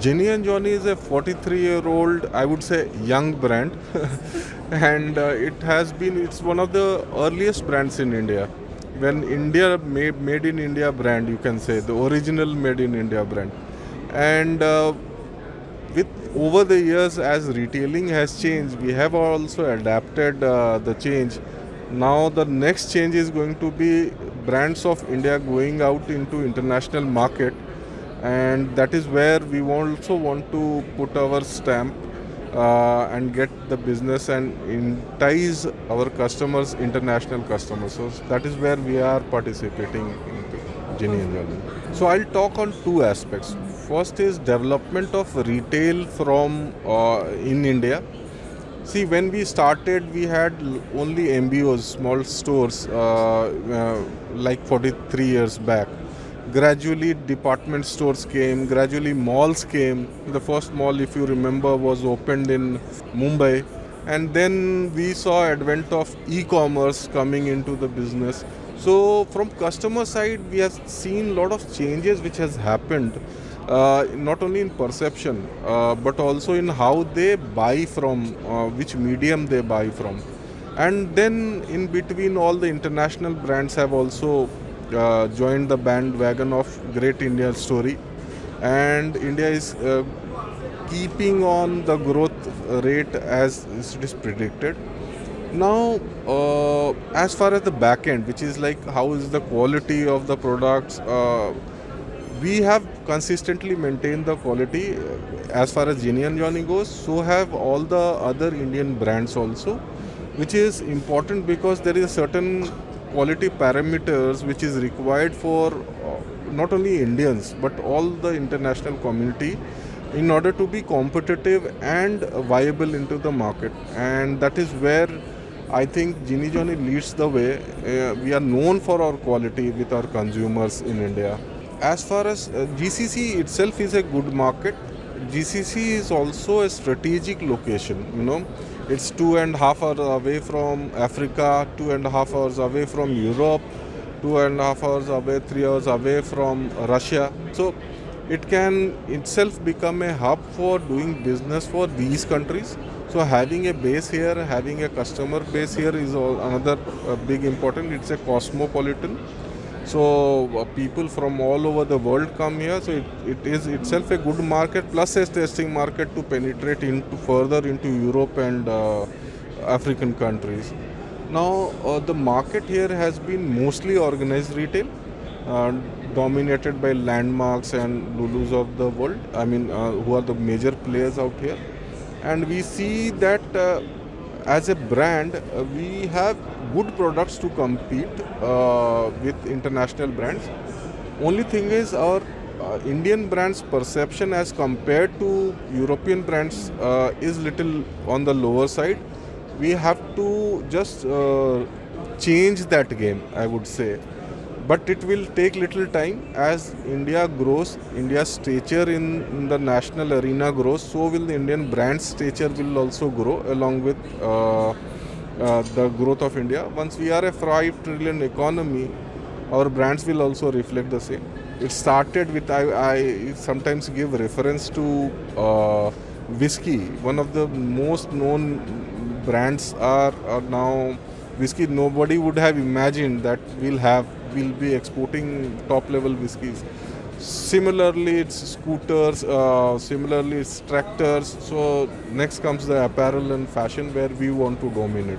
Gini Jony is a 43-year-old, I would say, young brand, and it's one of the earliest brands in India. When India made in India brand, you can say the original made in India brand, and with over the years as retailing has changed, we have also adapted the change. Now the next change is going to be brands of India going out into international market, and that is where we also want to put our stamp and get the business and entice our customers, international customers. So that is where we are participating into Gini Jony. So I'll talk on two aspects. First is development of retail from in India. See, when we started, we had only MBOs, small stores, like 43 years back. Gradually, department stores came, gradually, malls came. The first mall, if you remember, was opened in Mumbai. And then we saw advent of e-commerce coming into the business. So, from customer side, we have seen a lot of changes which has happened. Not only in perception, but also in how they buy from, which medium they buy from. And then in between, all the international brands have also joined the bandwagon of Great Indian Story. And India is keeping on the growth rate as it is predicted. Now, as far as the back end, which is like how is the quality of the products, we have consistently maintained the quality as far as Gini Jony goes. So have all the other Indian brands also, which is important because there is a certain quality parameters which is required for not only Indians but all the international community in order to be competitive and viable into the market. And that is where I think Gini Jony leads the way. We are known for our quality with our consumers in India. As far as GCC itself is a good market, GCC is also a strategic location. It's 2.5 hours away from Africa, 2.5 hours away from Europe, 2.5 hours away, 3 hours away from Russia. So it can itself become a hub for doing business for these countries. So having a base here, having a customer base here is another big important. It's a cosmopolitan. So people from all over the world come here. So it is itself a good market plus a testing market to penetrate further into Europe and African countries. Now the market here has been mostly organized retail, dominated by landmarks and Lulus of the world. Who are the major players out here. And we see that as a brand, we have good products to compete with international brands. Only thing is our Indian brands perception as compared to European brands is little on the lower side. We have to just change that game, I would say. But it will take little time. As India grows, India's stature in the national arena grows, so will the Indian brand stature will also grow along with the growth of India. Once we are a 5 trillion economy, our brands will also reflect the same. It started with, I sometimes give reference to whiskey. One of the most known brands are now whiskey. Nobody would have imagined that we'll be exporting top level whiskeys. Similarly, it's scooters, similarly it's tractors. So next comes the apparel and fashion where we want to dominate.